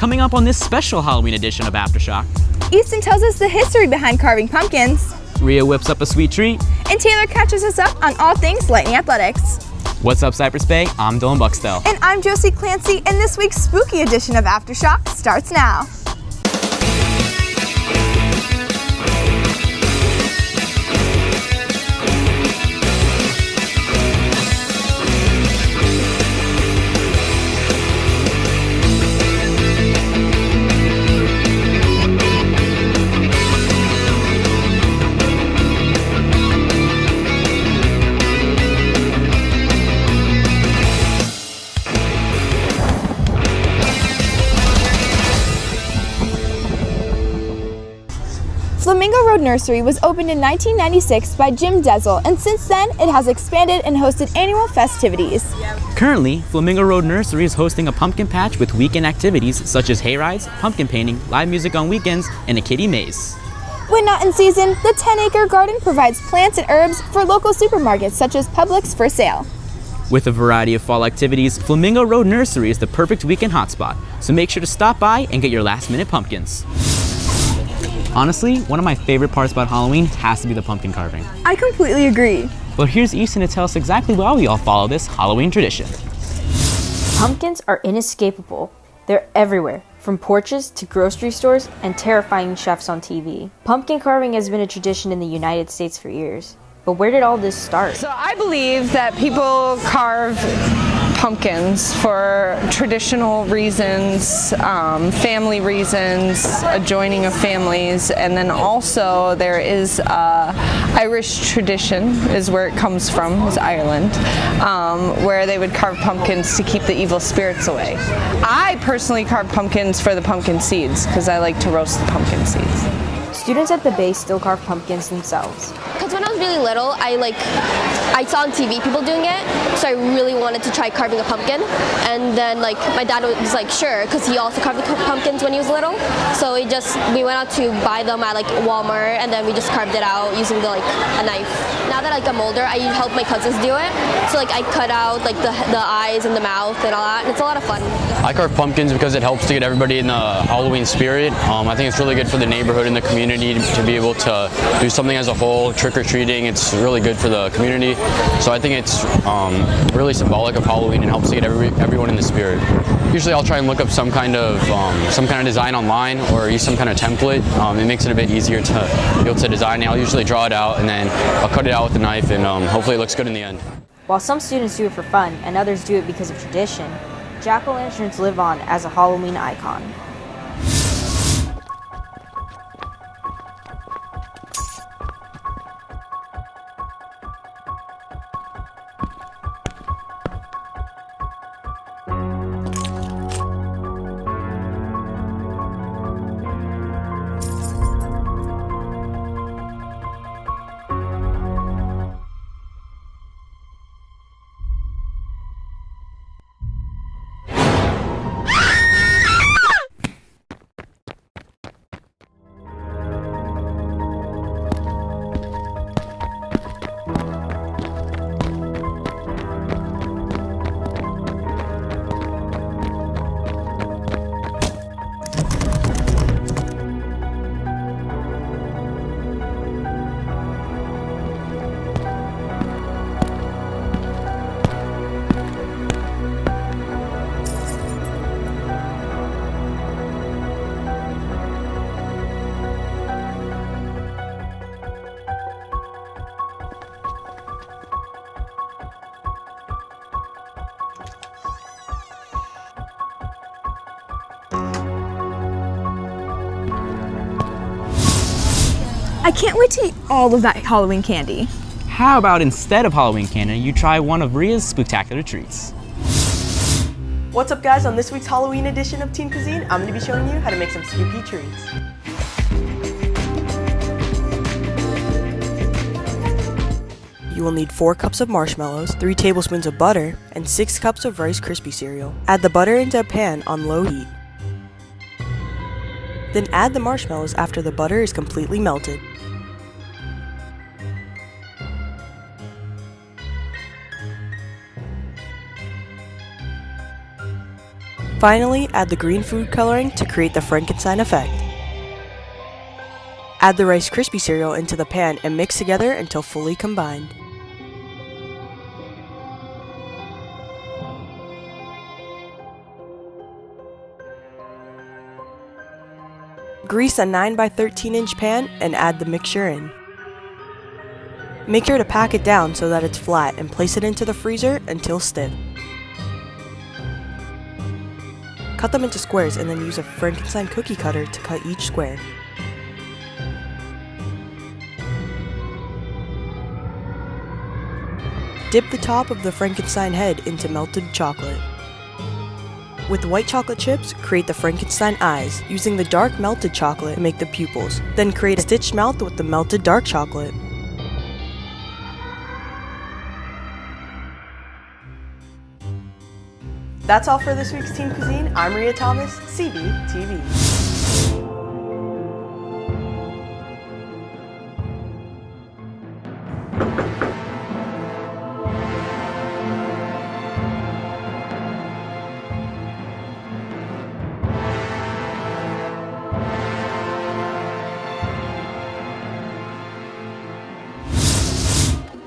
Coming up on this special Halloween edition of Aftershock, Easton tells us the history behind carving pumpkins. Rhea whips up a sweet treat. And Taylor catches us up on all things Lightning Athletics. What's up, Cypress Bay? I'm Dylan Buxtell. And I'm Josie Clancy, and this week's spooky edition of Aftershock starts now. Flamingo Road Nursery was opened in 1996 by Jim Dezel, and since then it has expanded and hosted annual festivities. Currently, Flamingo Road Nursery is hosting a pumpkin patch with weekend activities such as hay rides, pumpkin painting, live music on weekends, and a kiddie maze. When not in season, the 10-acre garden provides plants and herbs for local supermarkets such as Publix for sale. With a variety of fall activities, Flamingo Road Nursery is the perfect weekend hotspot, so make sure to stop by and get your last-minute pumpkins. Honestly, one of my favorite parts about Halloween has to be the pumpkin carving. I completely agree. But here's Easton to tell us exactly why we all follow this Halloween tradition. Pumpkins are inescapable. They're everywhere, from porches to grocery stores and terrifying chefs on TV. Pumpkin carving has been a tradition in the United States for years. But where did all this start? So I believe that people carve pumpkins for traditional reasons, family reasons, a joining of families, and then also there is Irish tradition is where it comes from, is Ireland, where they would carve pumpkins to keep the evil spirits away. I personally carve pumpkins for the pumpkin seeds because I like to roast the pumpkin seeds. Students at the Bay still carve pumpkins themselves. Because when I was really little, I saw on TV people doing it, so I really wanted to try carving a pumpkin. And then my dad was like, sure, because he also carved the pumpkins when he was little. So we went out to buy them at Walmart, and then we just carved it out using a knife. Now that I'm older, I help my cousins do it. So I cut out the eyes and the mouth and all that, and it's a lot of fun. I carve pumpkins because it helps to get everybody in the Halloween spirit. I think it's really good for the neighborhood and the community to be able to do something as a whole, trick-or-treating. It's really good for the community. So I think it's really symbolic of Halloween and helps to get everyone in the spirit. Usually I'll try and look up some kind of design online or use some kind of template. It makes it a bit easier to be able to design it. I'll usually draw it out and then I'll cut it out with a knife, and hopefully it looks good in the end. While some students do it for fun and others do it because of tradition, jack-o'-lanterns live on as a Halloween icon. I can't wait to eat all of that Halloween candy. How about instead of Halloween candy, you try one of Rhea's spectacular treats? What's up, guys? On this week's Halloween edition of Teen Cuisine, I'm going to be showing you how to make some spooky treats. You will need 4 cups of marshmallows, 3 tablespoons of butter, and 6 cups of Rice Krispie cereal. Add the butter into a pan on low heat. Then add the marshmallows after the butter is completely melted. Finally, add the green food coloring to create the Frankenstein effect. Add the Rice Krispie cereal into the pan and mix together until fully combined. Grease a 9x13-inch pan and add the mixture in. Make sure to pack it down so that it's flat and place it into the freezer until stiff. Cut them into squares and then use a Frankenstein cookie cutter to cut each square. Dip the top of the Frankenstein head into melted chocolate. With white chocolate chips, create the Frankenstein eyes, using the dark melted chocolate to make the pupils. Then create a stitched mouth with the melted dark chocolate. That's all for this week's Teen Cuisine. I'm Maria Thomas, CBTV.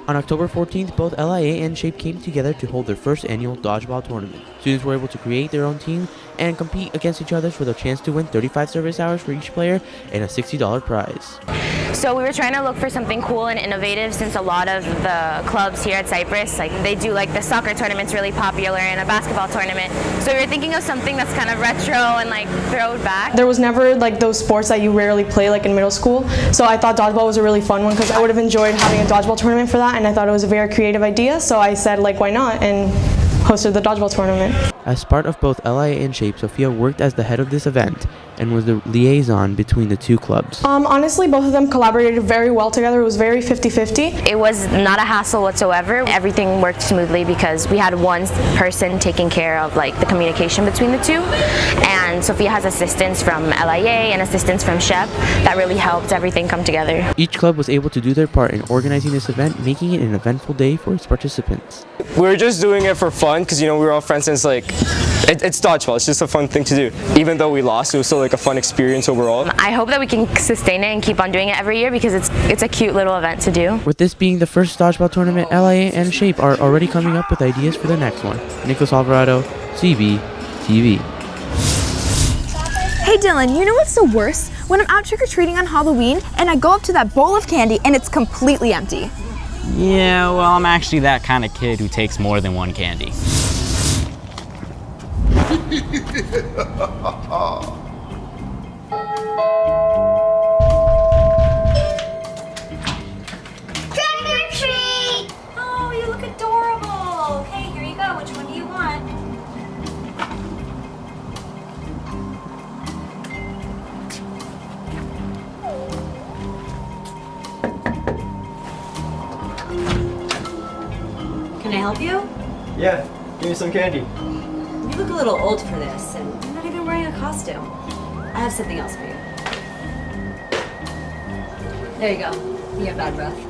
On October 14th, both LIA and SHAPE came together to hold their first annual dodgeball tournament. Students were able to create their own team and compete against each other for the chance to win 35 service hours for each player and a $60 prize. So we were trying to look for something cool and innovative, since a lot of the clubs here at Cypress, they do the soccer tournament's really popular and a basketball tournament. So we were thinking of something that's kind of retro and throwback. There was never those sports that you rarely play in middle school. So I thought dodgeball was a really fun one because I would have enjoyed having a dodgeball tournament for that, and I thought it was a very creative idea. So I said why not, and hosted the dodgeball tournament. As part of both LIA and SHAPE, Sophia worked as the head of this event and was the liaison between the two clubs. Honestly, both of them collaborated very well together. It was very 50-50. It was not a hassle whatsoever. Everything worked smoothly because we had one person taking care of the communication between the two, and Sophia has assistance from LIA and assistance from SHAPE that really helped everything come together. Each club was able to do their part in organizing this event, making it an eventful day for its participants. We were just doing it for fun because, we were all friends, and it's dodgeball. It's just a fun thing to do. Even though we lost, it was still a fun experience overall. I hope that we can sustain it and keep on doing it every year because it's a cute little event to do. With this being the first dodgeball tournament, LIA and SHAPE are already coming up with ideas for the next one. Nicholas Alvarado, CBTV. Hey Dylan, you know what's the worst? When I'm out trick-or-treating on Halloween and I go up to that bowl of candy and it's completely empty. Yeah, well, I'm actually that kind of kid who takes more than one candy. Trick or treat! Oh, you look adorable. Okay, here you go. Which one do you want? Can I help you? Yeah, give me some candy. You look a little old for this, and you're not even wearing a costume. I have something else for you. There you go. You have bad breath.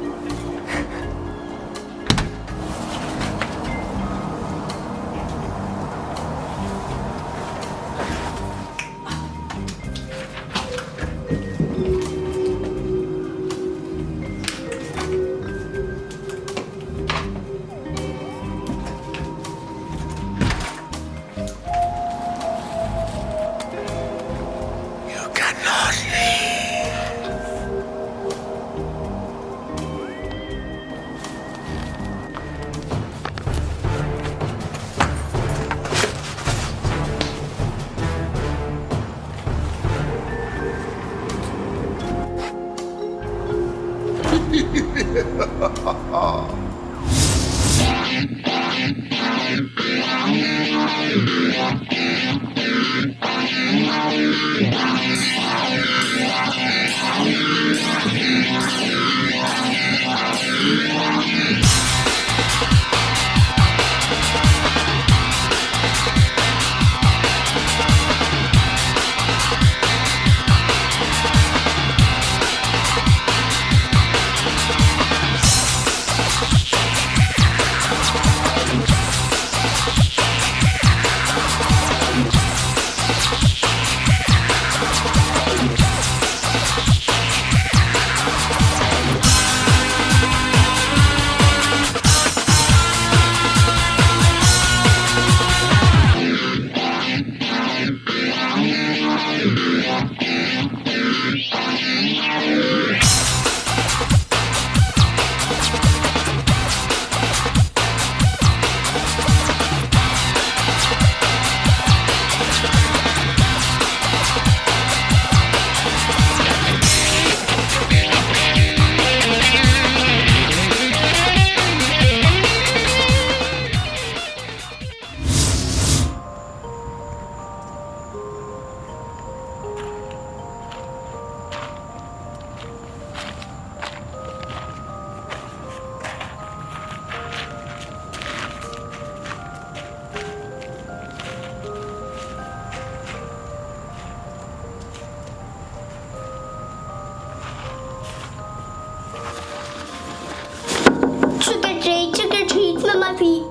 Trick or treat, smell my feet.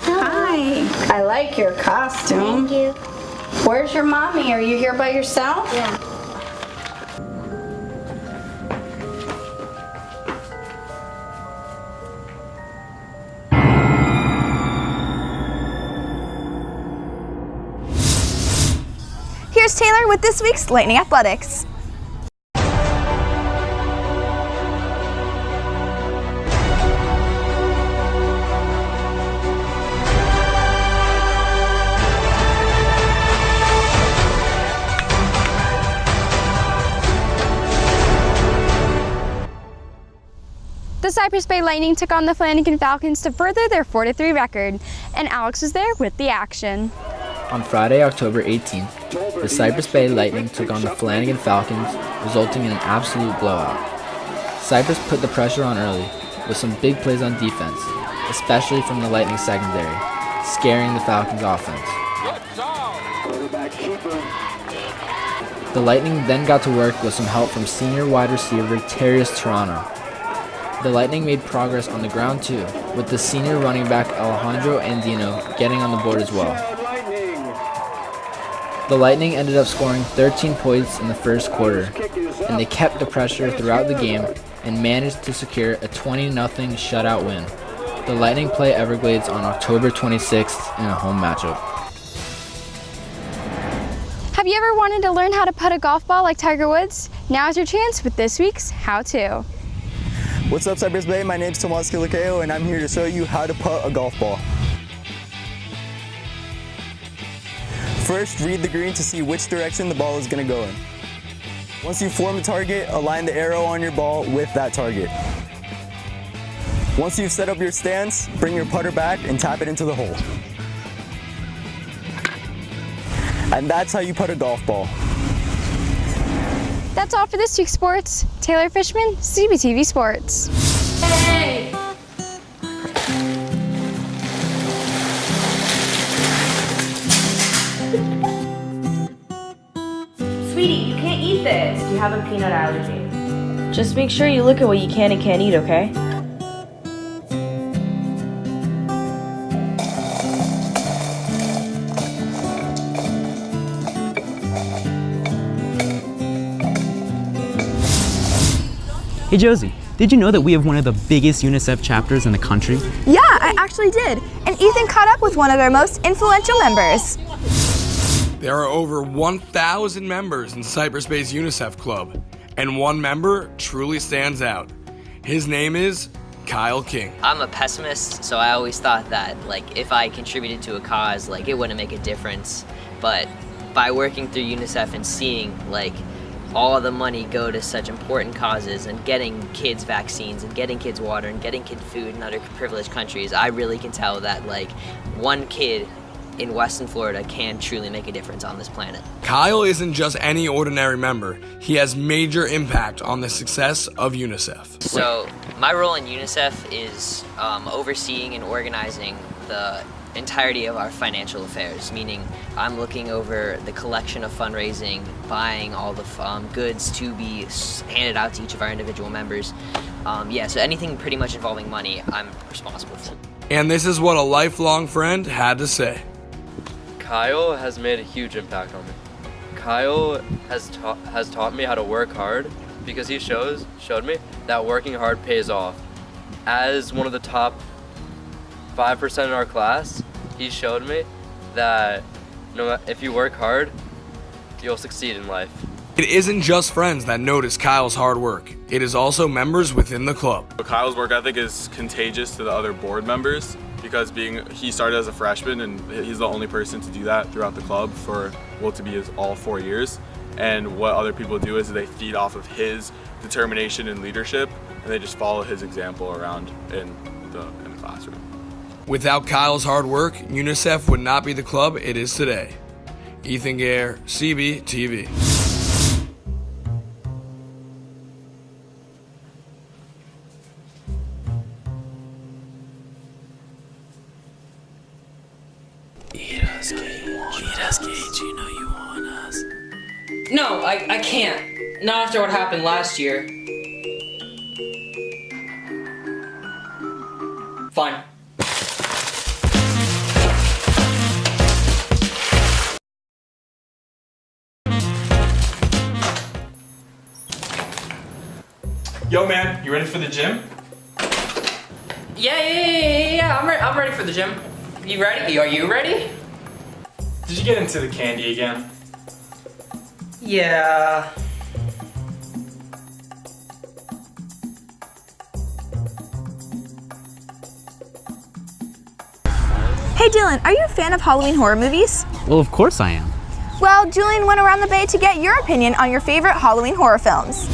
Hi. I like your costume. Thank you. Where's your mommy? Are you here by yourself? Yeah. Here's Taylor with this week's Lightning Athletics. The Cypress Bay Lightning took on the Flanagan Falcons to further their 4-3 record, and Alex was there with the action. On Friday, October 18th, the Cypress Bay Lightning took on the Flanagan Falcons, resulting in an absolute blowout. Cypress put the pressure on early, with some big plays on defense, especially from the Lightning secondary, scaring the Falcons' offense. The Lightning then got to work with some help from senior wide receiver Terrius Toronto. The Lightning made progress on the ground too, with the senior running back Alejandro Andino getting on the board as well. The Lightning ended up scoring 13 points in the first quarter, and they kept the pressure throughout the game and managed to secure a 20-0 shutout win. The Lightning play Everglades on October 26th in a home matchup. Have you ever wanted to learn how to putt a golf ball like Tiger Woods? Now's your chance with this week's How To. What's up, Cypress Bay? My name's Tomas Kilakeo, and I'm here to show you how to putt a golf ball. First, read the green to see which direction the ball is going to go in. Once you form a target, align the arrow on your ball with that target. Once you've set up your stance, bring your putter back and tap it into the hole. And that's how you putt a golf ball. That's all for this week's sports. Taylor Fishman, CBTV Sports. Hey! Sweetie, you can't eat this. You have a peanut allergy. Just make sure you look at what you can and can't eat, okay? Hey Josie, did you know that we have one of the biggest UNICEF chapters in the country? Yeah, I actually did. And Ethan caught up with one of their most influential members. There are over 1,000 members in Cypress Bay's UNICEF Club, and one member truly stands out. His name is Kyle King. I'm a pessimist, so I always thought that if I contributed to a cause, it wouldn't make a difference. But by working through UNICEF and seeing all the money go to such important causes and getting kids vaccines and getting kids water and getting kids food in underprivileged countries, I really can tell that one kid in Western Florida can truly make a difference on this planet. Kyle isn't just any ordinary member. He has major impact on the success of UNICEF. So my role in UNICEF is overseeing and organizing the entirety of our financial affairs, meaning I'm looking over the collection of fundraising, buying all the goods to be handed out to each of our individual members. So anything pretty much involving money, I'm responsible for. And this is what a lifelong friend had to say. Kyle has made a huge impact on me. Kyle has taught me how to work hard because he showed me that working hard pays off. As one of the top 5% in our class, he showed me that if you work hard, you'll succeed in life. It isn't just friends that notice Kyle's hard work. It is also members within the club. Kyle's work ethic is contagious to the other board members because he started as a freshman and he's the only person to do that throughout the club for to be his all 4 years. And what other people do is they feed off of his determination and leadership, and they just follow his example around in the classroom. Without Kyle's hard work, UNICEF would not be the club it is today. Ethan Gare, CBTV. Eat us, Gage, you know you want us. No, I can't. Not after what happened last year. Fine. Yo, man, you ready for the gym? Yeah. I'm ready for the gym. You ready? Are you ready? Did you get into the candy again? Yeah. Hey Dylan, are you a fan of Halloween horror movies? Well, of course I am. Well, Julian went around the Bay to get your opinion on your favorite Halloween horror films.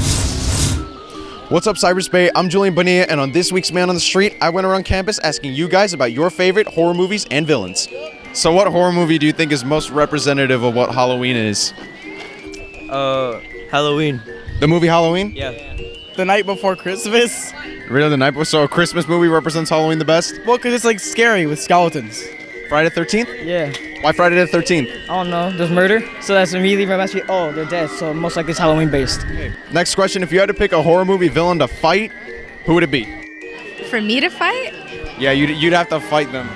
What's up, Cypress Bay? I'm Julian Bonilla, and on this week's Man on the Street, I went around campus asking you guys about your favorite horror movies and villains. So what horror movie do you think is most representative of what Halloween is? Halloween. The movie Halloween? Yeah. The Night Before Christmas. Really, The Night Before? So a Christmas movie represents Halloween the best? Well, because it's like scary with skeletons. Friday the 13th? Yeah. Why Friday the 13th? I don't know. There's murder. So that's immediately reminds me, oh, they're dead. So most likely it's Halloween based. Next question, if you had to pick a horror movie villain to fight, who would it be? For me to fight? Yeah, you'd have to fight them.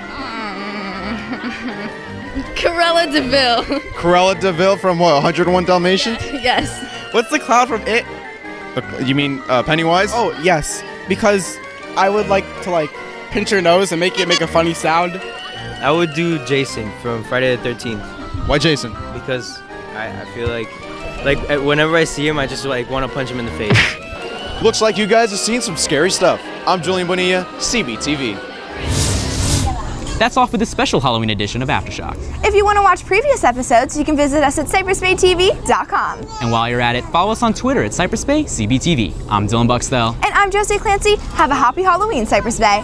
Cruella DeVille. Cruella DeVille from what, 101 Dalmatians? Yes. What's the clown from It? You mean Pennywise? Oh, yes. Because I would like to pinch your nose and make it make a funny sound. I would do Jason from Friday the 13th. Why Jason? Because I feel like whenever I see him, I just want to punch him in the face. Looks like you guys have seen some scary stuff. I'm Julian Bonilla, CBTV. That's all for this special Halloween edition of Aftershock. If you want to watch previous episodes, you can visit us at cypressbaytv.com. And while you're at it, follow us on Twitter at Cypress Bay CBTV. I'm Dylan Buxtell. And I'm Josie Clancy. Have a happy Halloween, Cypress Bay.